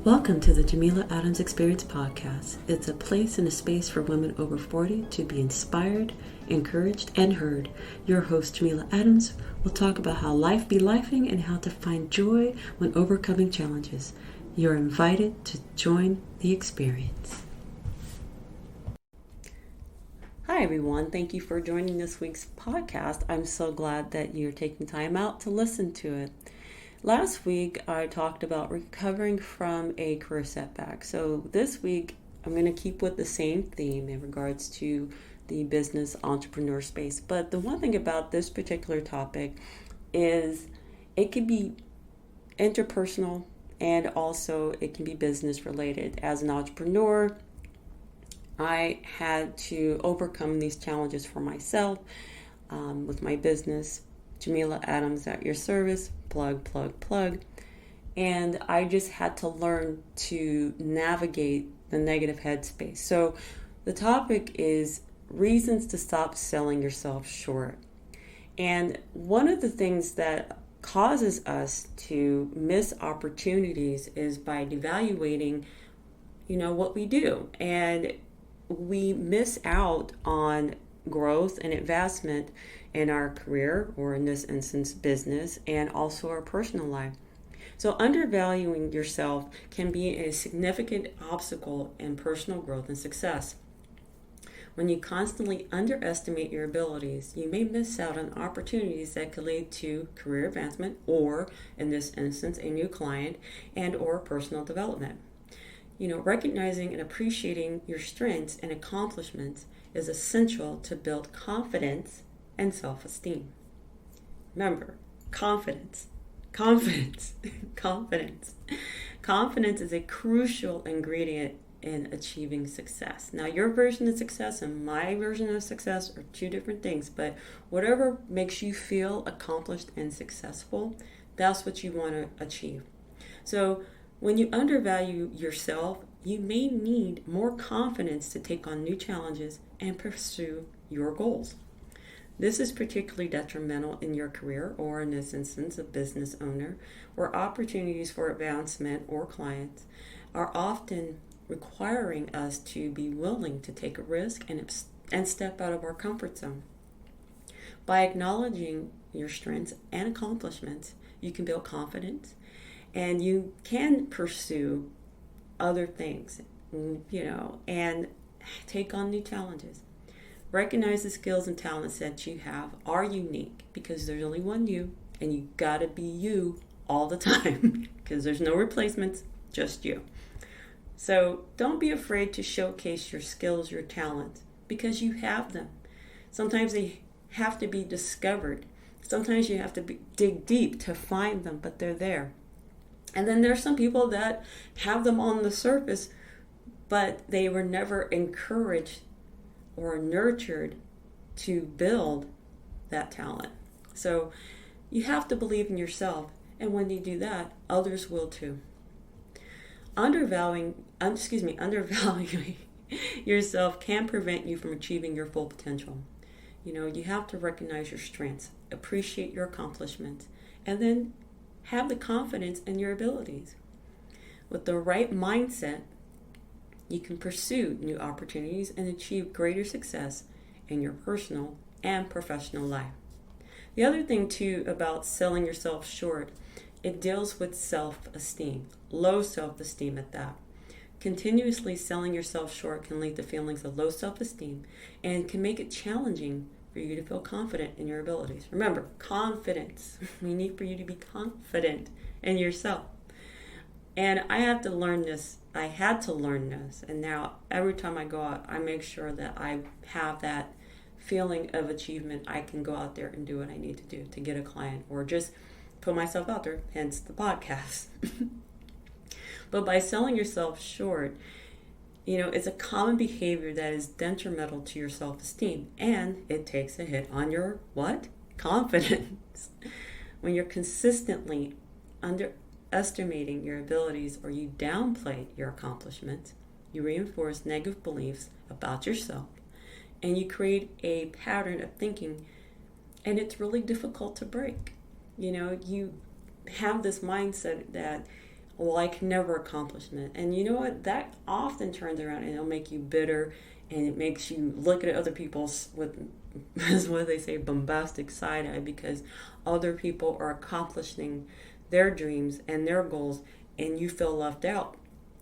Welcome to the Jameela Adams Experience podcast. It's a place and a space for women over 40 to be inspired, encouraged, and heard. Your host, Jameela Adams, will talk about how life be lifing and how to find joy when overcoming challenges. You're invited to join the experience. Hi, everyone. Thank you for joining this week's podcast. I'm so glad that you're taking time out to listen to it. Last week, I talked about recovering from a career setback. So this week, I'm going to keep with the same theme in regards to the business entrepreneur space. But the one thing about this particular topic is it can be interpersonal and also it can be business related. As an entrepreneur, I had to overcome these challenges for myself with my business. Jameela Adams at your service, plug. And I just had to learn to navigate the negative headspace. So the topic is reasons to stop selling yourself short. And one of the things that causes us to miss opportunities is by devaluating, what we do. And we miss out on growth and advancement in our career, or in this instance, business, and also our personal life. So undervaluing yourself can be a significant obstacle in personal growth and success. When you constantly underestimate your abilities, you may miss out on opportunities that could lead to career advancement, or in this instance, a new client and or personal development. Recognizing and appreciating your strengths and accomplishments is essential to build confidence and self-esteem. Remember, confidence. Confidence is a crucial ingredient in achieving success. Now, your version of success and my version of success are two different things, but whatever makes you feel accomplished and successful, that's what you want to achieve. So when you undervalue yourself, you may need more confidence to take on new challenges and pursue your goals. This is particularly detrimental in your career, or in this instance, a business owner, where opportunities for advancement or clients are often requiring us to be willing to take a risk and step out of our comfort zone. By acknowledging your strengths and accomplishments, you can build confidence and you can pursue other things, and take on new challenges. Recognize the skills and talents that you have are unique, because there's only one you, and you gotta be you all the time because there's no replacements, just you. So don't be afraid to showcase your skills, your talents, because you have them. Sometimes they have to be discovered. Sometimes you have to dig deep to find them, but they're there. And then there's some people that have them on the surface, but they were never encouraged or nurtured to build that talent. So you have to believe in yourself, and when you do that, others will too. Undervaluing yourself can prevent you from achieving your full potential. You have to recognize your strengths, appreciate your accomplishments, and then have the confidence in your abilities. With the right mindset, you can pursue new opportunities and achieve greater success in your personal and professional life. The other thing too about selling yourself short, it deals with self-esteem, low self-esteem at that. Continuously selling yourself short can lead to feelings of low self-esteem and can make it challenging for you to feel confident in your abilities. Remember, confidence. We need for you to be confident in yourself. And I had to learn this. And now every time I go out, I make sure that I have that feeling of achievement. I can go out there and do what I need to do to get a client, or just put myself out there, hence the podcast. But by selling yourself short, it's a common behavior that is detrimental to your self-esteem, and it takes a hit on your confidence. When you're consistently underestimating your abilities, or you downplay your accomplishments, you reinforce negative beliefs about yourself, and you create a pattern of thinking, and it's really difficult to break. You have this mindset that well, I can never accomplish that. And you know what? That often turns around and it'll make you bitter, and it makes you look at other people's with, as what they say, bombastic side eye, because other people are accomplishing their dreams and their goals, and you feel left out.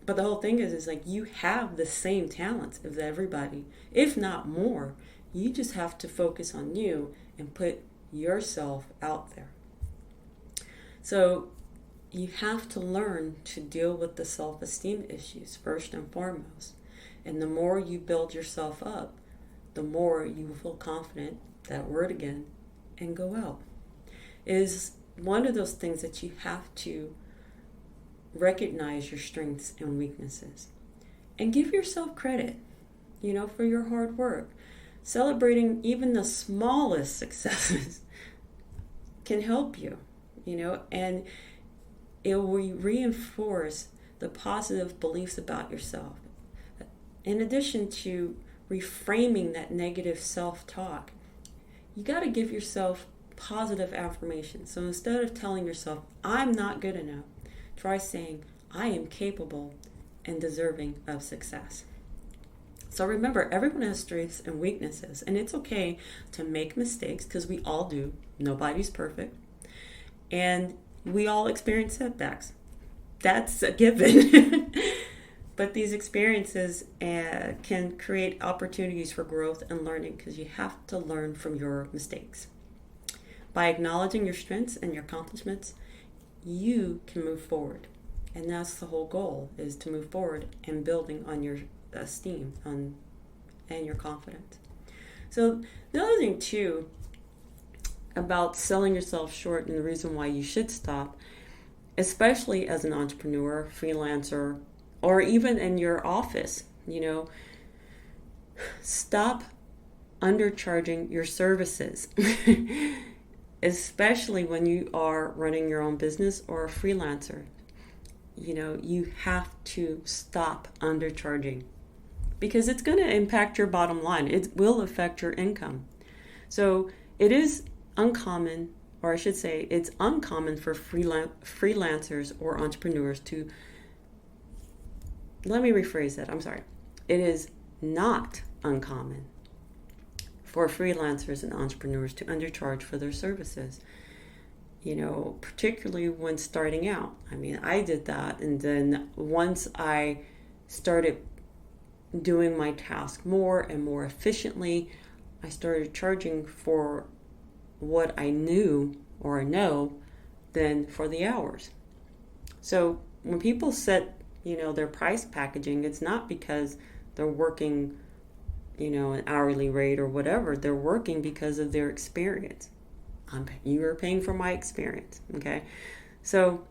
But the whole thing is like you have the same talents as everybody, if not more. You just have to focus on you and put yourself out there. So you have to learn to deal with the self-esteem issues first and foremost. And the more you build yourself up, the more you will feel confident, that word again, and go out. It is one of those things that you have to recognize your strengths and weaknesses. And give yourself credit, for your hard work. Celebrating even the smallest successes can help you, and it will reinforce the positive beliefs about yourself. In addition to reframing that negative self-talk, you got to give yourself positive affirmations. So instead of telling yourself, I'm not good enough, try saying, I am capable and deserving of success. So remember, everyone has strengths and weaknesses, and it's okay to make mistakes because we all do. Nobody's perfect. And we all experience setbacks. That's a given. But these experiences can create opportunities for growth and learning, because you have to learn from your mistakes. By acknowledging your strengths and your accomplishments, you can move forward. And that's the whole goal, is to move forward and building on your esteem and your confidence. So the other thing too about selling yourself short, and the reason why you should stop, especially as an entrepreneur, freelancer, or even in your office, stop undercharging your services. Especially when you are running your own business or a freelancer. You have to stop undercharging, because it's going to impact your bottom line. It will affect your income. So it is uncommon, or I should say it's uncommon for freelancers or entrepreneurs to, let me rephrase that, I'm sorry. It is not uncommon for freelancers and entrepreneurs to undercharge for their services, particularly when starting out. I mean, I did that, and then once I started doing my task more and more efficiently, I started charging for what I knew or know than for the hours. So when people set, their price packaging, it's not because they're working an hourly rate or whatever. They're working because of their experience. You are paying for my experience, okay? So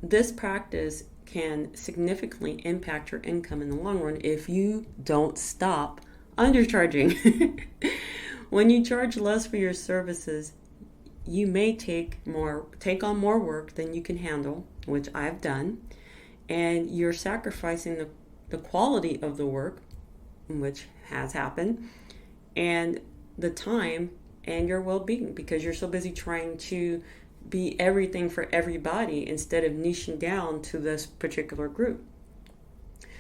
this practice can significantly impact your income in the long run if you don't stop undercharging. When you charge less for your services, you may take on more work than you can handle, which I've done, and you're sacrificing the quality of the work, which has happened, and the time and your well-being, because you're so busy trying to be everything for everybody instead of niching down to this particular group.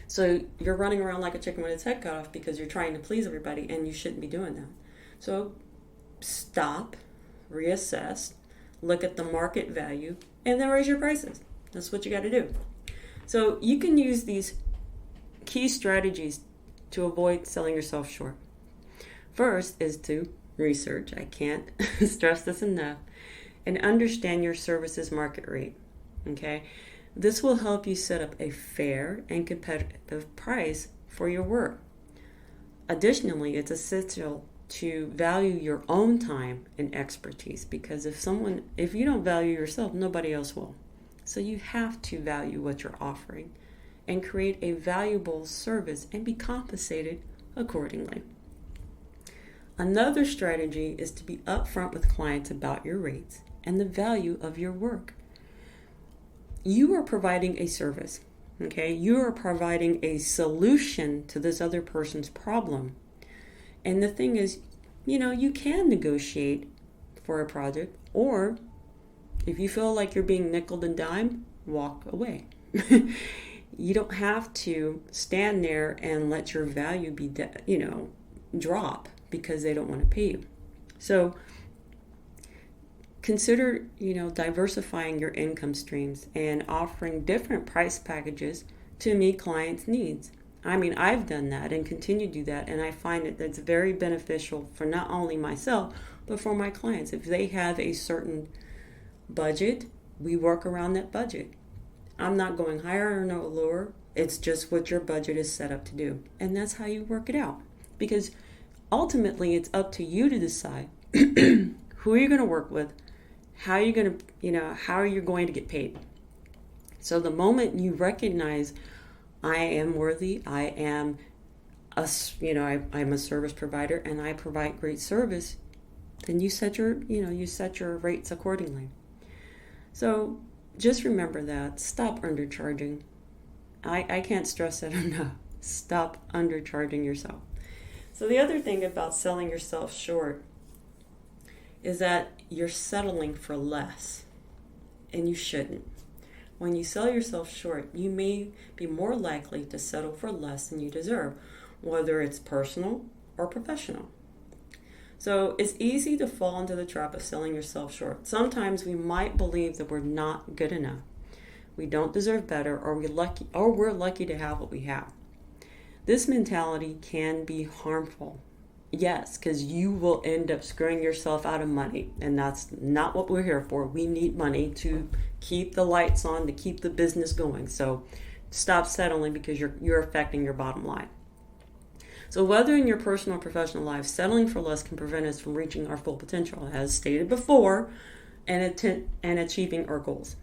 So you're running around like a chicken with its head cut off because you're trying to please everybody, and you shouldn't be doing that. So stop, reassess, look at the market value, and then raise your prices. That's what you got to do. So you can use these key strategies to avoid selling yourself short. First is to research. I can't stress this enough. And understand your services market rate. Okay? This will help you set up a fair and competitive price for your work. Additionally, it's essential to value your own time and expertise, because if you don't value yourself, nobody else will. So you have to value what you're offering and create a valuable service and be compensated accordingly. Another strategy is to be upfront with clients about your rates and the value of your work. You are providing a service, okay? You are providing a solution to this other person's problem. And the thing is, you can negotiate for a project, or if you feel like you're being nickeled and dimed, walk away. You don't have to stand there and let your value be, drop because they don't want to pay you. So consider, diversifying your income streams and offering different price packages to meet clients' needs. I mean, I've done that and continue to do that, and I find that that's very beneficial for not only myself, but for my clients. If they have a certain budget, we work around that budget. I'm not going higher or no lower. It's just what your budget is set up to do. And that's how you work it out. Because ultimately, it's up to you to decide who you're going to work with, how you're going to, how you're going to get paid. So the moment you recognize I am worthy, I am I'm a service provider and I provide great service, then you set your rates accordingly. So just remember that. Stop undercharging. I can't stress that enough. Stop undercharging yourself. So the other thing about selling yourself short is that you're settling for less, and you shouldn't. When you sell yourself short, you may be more likely to settle for less than you deserve, whether it's personal or professional. So it's easy to fall into the trap of selling yourself short. Sometimes we might believe that we're not good enough, we don't deserve better, or we're lucky to have what we have. This mentality can be harmful. Yes, because you will end up screwing yourself out of money, and that's not what we're here for. We need money to keep the lights on, to keep the business going. So stop settling because you're affecting your bottom line. So whether in your personal or professional life, settling for less can prevent us from reaching our full potential, as stated before, and achieving our goals.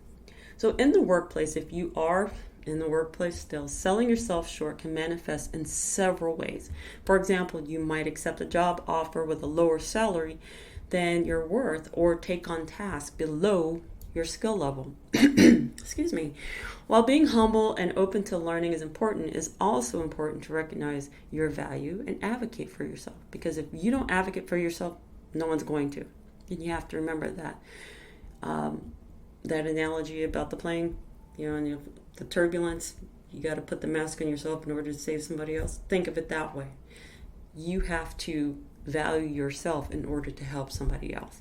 So in the workplace, if you are in the workplace still, selling yourself short can manifest in several ways. For example, you might accept a job offer with a lower salary than you're worth, or take on tasks below your skill level. Excuse me. While being humble and open to learning is important, it is also important to recognize your value and advocate for yourself. Because if you don't advocate for yourself, no one's going to. And you have to remember that. That analogy about the plane, and the turbulence, you got to put the mask on yourself in order to save somebody else. Think of it that way. You have to value yourself in order to help somebody else.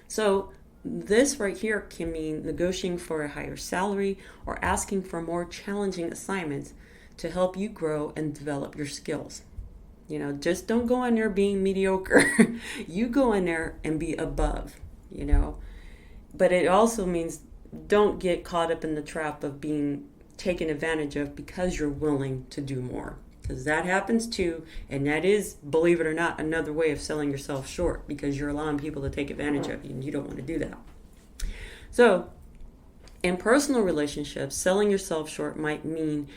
So this right here can mean negotiating for a higher salary or asking for more challenging assignments to help you grow and develop your skills. Just don't go in there being mediocre. You go in there and be above, But it also means don't get caught up in the trap of being taken advantage of because you're willing to do more. Because that happens too, and that is, believe it or not, another way of selling yourself short, because you're allowing people to take advantage of you, and you don't want to do that. So, in personal relationships, selling yourself short might mean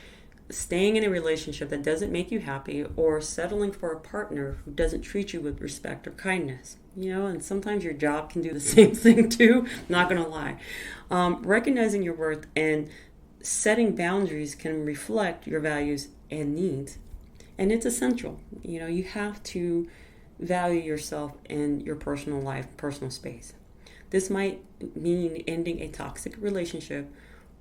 staying in a relationship that doesn't make you happy, or settling for a partner who doesn't treat you with respect or kindness. And sometimes your job can do the same thing too, not going to lie. Recognizing your worth and setting boundaries can reflect your values and needs. And it's essential. You have to value yourself in your personal life, personal space. This might mean ending a toxic relationship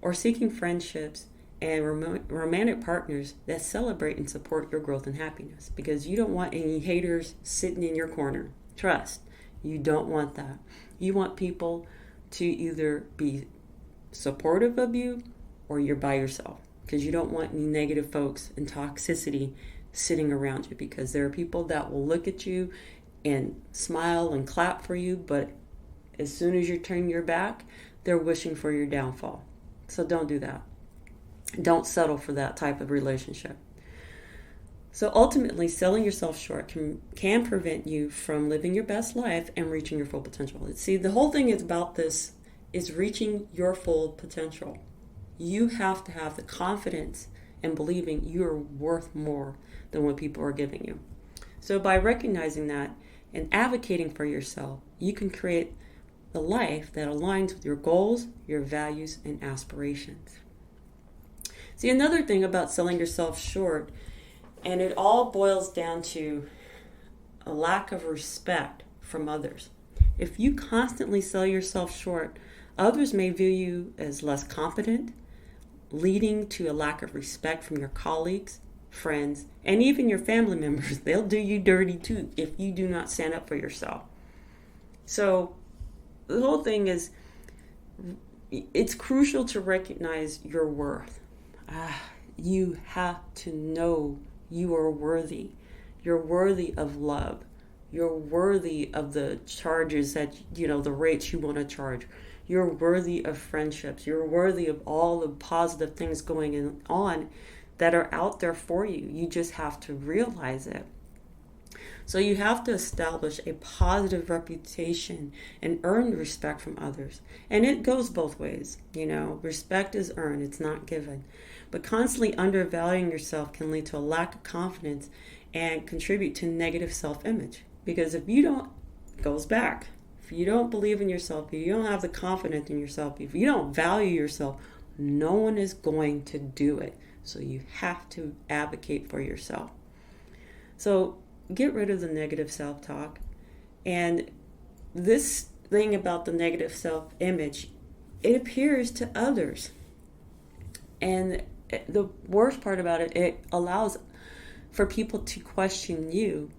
or seeking friendships and romantic partners that celebrate and support your growth and happiness, because you don't want any haters sitting in your corner. Trust, you don't want that. You want people to either be supportive of you or you're by yourself, because you don't want any negative folks and toxicity sitting around you, because there are people that will look at you and smile and clap for you, but as soon as you turn your back, they're wishing for your downfall. So don't do that. Don't settle for that type of relationship. So ultimately, selling yourself short can prevent you from living your best life and reaching your full potential. See, the whole thing is about this is reaching your full potential. You have to have the confidence and believing you're worth more than what people are giving you. So by recognizing that and advocating for yourself, you can create the life that aligns with your goals, your values, and aspirations. See, another thing about selling yourself short, and it all boils down to a lack of respect from others. If you constantly sell yourself short Others may view you as less competent, leading to a lack of respect from your colleagues, friends, and even your family members. They'll do you dirty too if you do not stand up for yourself. So the whole thing is, it's crucial to recognize your worth. You have to know you are worthy. You're worthy of love. You're worthy of the charges that, the rates you want to charge. You're worthy of friendships. You're worthy of all the positive things going on that are out there for you. You just have to realize it. So you have to establish a positive reputation and earn respect from others. And it goes both ways. Respect is earned, it's not given. But constantly undervaluing yourself can lead to a lack of confidence and contribute to negative self-image. Because if you don't, it goes back. If you don't believe in yourself, if you don't have the confidence in yourself, if you don't value yourself, no one is going to do it. So you have to advocate for yourself. So get rid of the negative self-talk. And this thing about the negative self-image, it appears to others. And the worst part about it, it allows for people to question you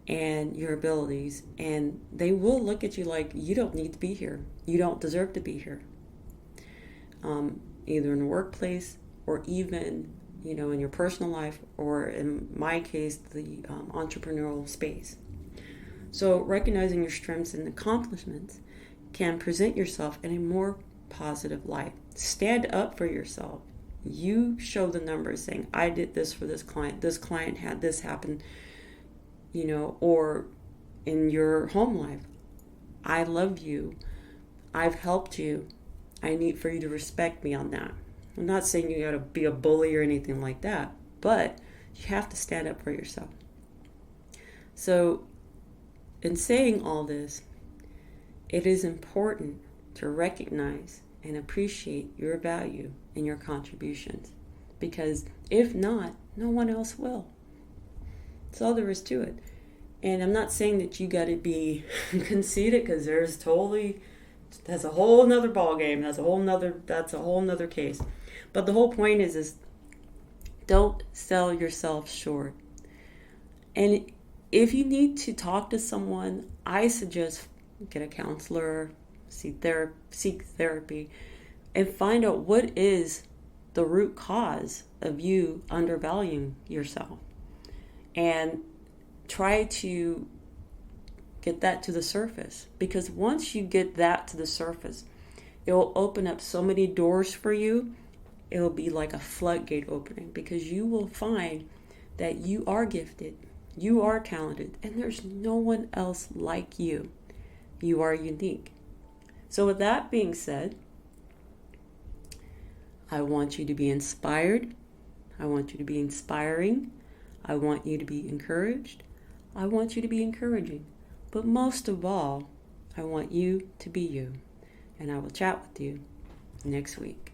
and your abilities. And they will look at you like, you don't need to be here. You don't deserve to be here. Either in the workplace or even in your personal life, or in my case, the entrepreneurial space. So recognizing your strengths and accomplishments can present yourself in a more positive light. Stand up for yourself. You show the numbers saying, I did this for this client had this happen, or in your home life, I love you, I've helped you, I need for you to respect me on that. I'm not saying you got to be a bully or anything like that, but you have to stand up for yourself. So in saying all this, it is important to recognize and appreciate your value and your contributions, because if not, no one else will. That's all there is to it. And I'm not saying that you got to be conceited, because that's a whole nother ball game. That's a whole nother case. But the whole point is don't sell yourself short. And if you need to talk to someone, I suggest get a counselor, seek therapy, and find out what is the root cause of you undervaluing yourself. And try to get that to the surface. Because once you get that to the surface, it will open up so many doors for you. It will be like a floodgate opening, because you will find that you are gifted, you are talented, and there's no one else like you. You are unique. So with that being said, I want you to be inspired. I want you to be inspiring. I want you to be encouraged. I want you to be encouraging. But most of all, I want you to be you. And I will chat with you next week.